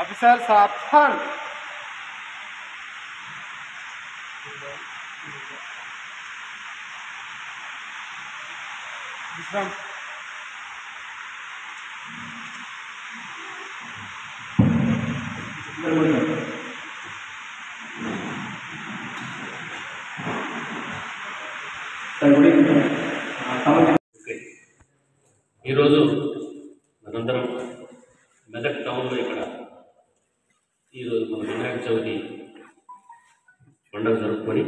Officer सावधान। विश्राम। ఈరోజు మనందరం మెదక్ టౌన్లో ఇక్కడ ఈరోజు మన వినాయక చవితి పండుగ జరుపుకొని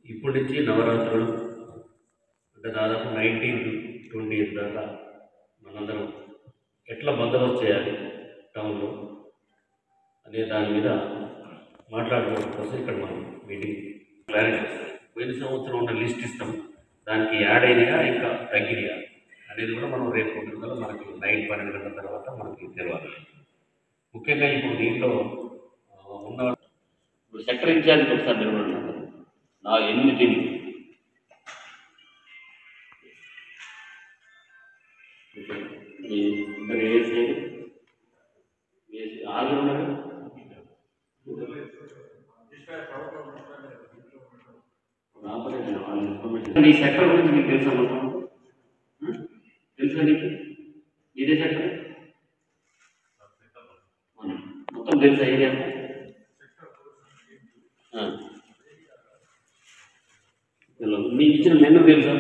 ఇప్పటి నుంచి నవరాత్రులు అంటే దాదాపు 19 to 20 దాకా మనందరం ఎట్లా బందోబస్తు చేయాలి టౌన్లో అనే దాని మీద మాట్లాడుకోవడం కోసం ఇక్కడ మనం మీటింగ్ ప్లాన్ చేస్తాం. పోయిన సంవత్సరం ఉన్న లిస్ట్ ఇస్తాం, దానికి యాడ్ అయినాయా ఇంకా తగ్గినాయా అనేది కూడా మనం రేపు పొద్దున మనకి 9-12 గంటల తర్వాత మనకి తెలియాలి. ముఖ్యంగా ఇప్పుడు దీంట్లో ఉన్న సెక్టర్ ఇన్ఛార్జ్ ఒకసారి నిలబడినారు నా 8 టీంలు ఇద్దరు ఏసీ ఆరు ఉన్నారు. ఈ సెక్టర్ గురించి మీకు తెలుసా? తెలుసా నీకు? ఇదే సెక్టర్ మొత్తం తెలుసా? ఏరియా మీకు ఇచ్చిన మెను తెలుసా?